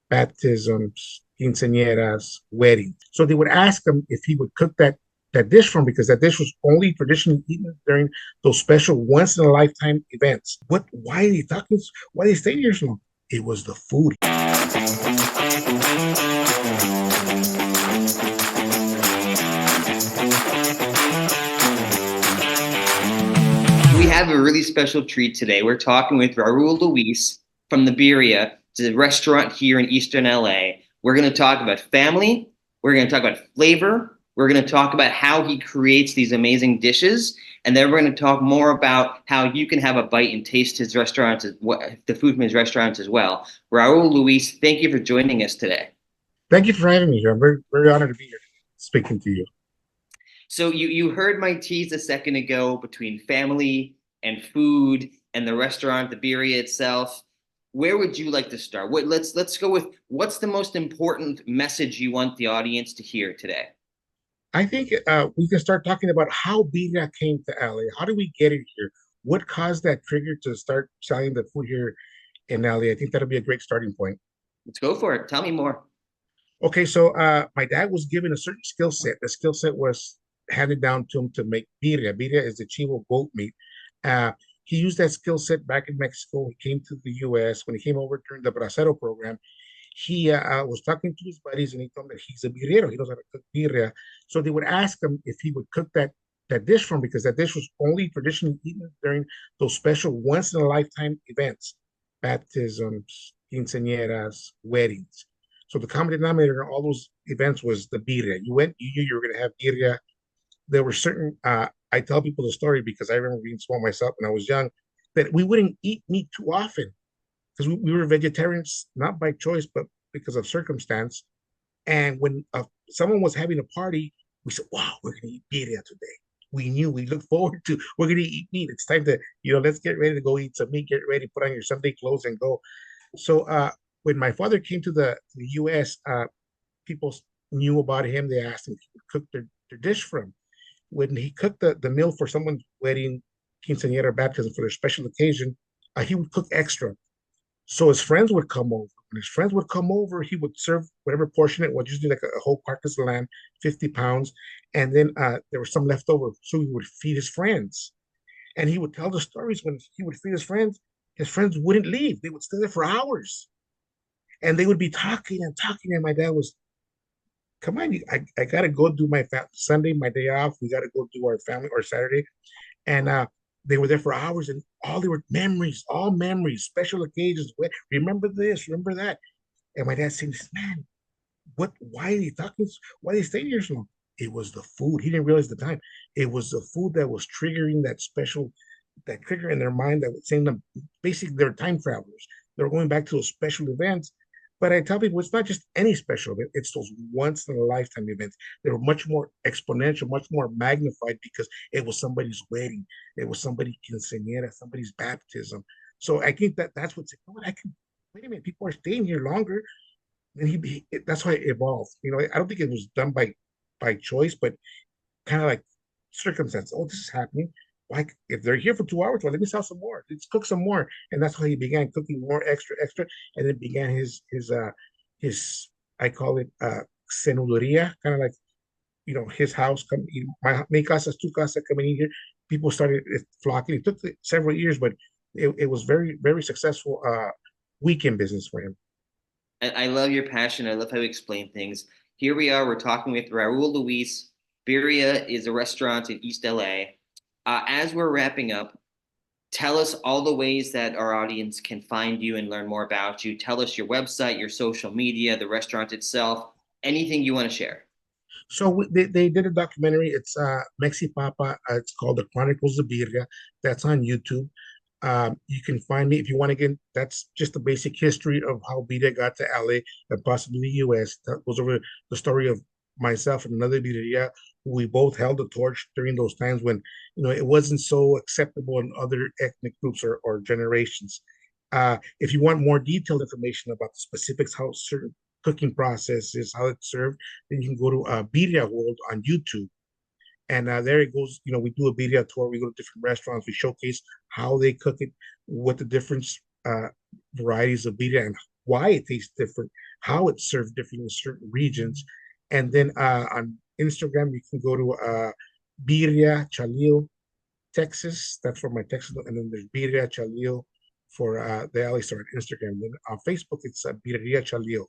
baptisms, quinceañeras, weddings. So they would ask him if he would cook that dish for him because that dish was only traditionally eaten during those special once in a lifetime events. What? Why are they talking? Why are they staying here so long? It was the food. We have a really special treat today. We're talking with Raul Luis from the Birria. It's a restaurant here in Eastern LA. We're going to talk about family. We're going to talk about flavor. We're going to talk about how he creates these amazing dishes. And then we're going to talk more about how you can have a bite and taste his restaurants, the food from his restaurants as well. Raul Luis, thank you for joining us today. Thank you for having me here. I'm very, very honored to be here speaking to you. So you heard my tease a second ago between family and food and the restaurant, the birria itself. Where would you like to start? Let's go with what's the most important message you want the audience to hear today? I think we can start talking about how birria came to LA. How did we get it here? What caused that trigger to start selling the food here in LA? I think that'll be a great starting point. Let's go for it. Tell me more. Okay, so my dad was given a certain skill set. The skill set was handed down to him to make birria. Birria is the chivo goat meat. Uh, he used that skill set back in Mexico. He came to the U.S. When he came over during the Bracero program. He was talking to his buddies and he told them that he's a birrero. He knows how to cook birria. So they would ask him if he would cook that dish for him because that dish was only traditionally eaten during those special once in a lifetime events, baptisms, quinceañeras, weddings. So the common denominator in all those events was the birria. You went, you knew you were going to have birria. There were certain, I tell people the story because I remember being small myself when I was young, that we wouldn't eat meat too often because we were vegetarians, not by choice, but because of circumstance. And when someone was having a party, we said, wow, we're going to eat birria today. We knew we looked forward to, we're going to eat meat. It's time to, let's get ready to go eat some meat, get ready, put on your Sunday clothes and go. So when my father came to the US, people knew about him. They asked him if he could cook their dish for him. When he cooked the meal for someone's wedding, quinceañera, baptism for their special occasion, he would cook extra. So his friends would come over. When his friends would come over, he would serve whatever portion it was, usually like a whole carcass of lamb, 50 pounds. And then there was some left over. So he would feed his friends. And he would tell the stories when he would feed his friends wouldn't leave. They would stay there for hours. And they would be talking and talking. And my dad was, come on, I got to go do my Sunday, my day off. We got to go do our family or Saturday. And they were there for hours and all they were memories, all memories, special occasions. Remember this, remember that. And my dad saying, man, why are they talking? Why are they staying here so long? It was the food. He didn't realize the time. It was the food that was triggering that trigger in their mind that was saying them, basically they're time travelers. They're going back to those special events. But I tell people it's not just any special event, it's those once in a lifetime events. They were much more exponential, much more magnified because it was somebody's wedding, it was somebody's quinceañera, somebody's baptism. So I think that's what's, you know what, I can, wait a minute, people are staying here longer. And that's why it evolved. I don't think it was done by choice, but kind of like circumstance. Oh, this is happening. Like if they're here for 2 hours, well, let me sell some more. Let's cook some more. And that's how he began cooking more extra, extra, and then began his I call it cenuleria, kind of like his house come my mi casa tu casa coming in here. People started flocking. It took several years, but it was very, very successful weekend business for him. I love your passion. I love how you explain things. Here we are. We're talking with Raul Luis. Birria is a restaurant in East LA. As we're wrapping up, tell us all the ways that our audience can find you and learn more about you. Tell us your website, your social media, the restaurant itself, anything you want to share. So they did a documentary. It's Mexi Papa. It's called The Chronicles of Birria. That's on YouTube. You can find me if you want to get. That's just the basic history of how birria got to LA and possibly the US. That goes over the story of myself and another birria who we both held the torch during those times when it wasn't so acceptable in other ethnic groups or generations. If you want more detailed information about the specifics, how certain cooking process is, how it's served, then you can go to Birria World on YouTube. And there it goes. We do a birria tour. We go to different restaurants. We showcase how they cook it, what the different varieties of birria and why it tastes different, how it's served different in certain regions. And then on Instagram, you can go to Birria Chalio, Texas. That's for my Texas. And then there's Birria Chalio for the LA store on Instagram. Then on Facebook, it's Birria Chalio.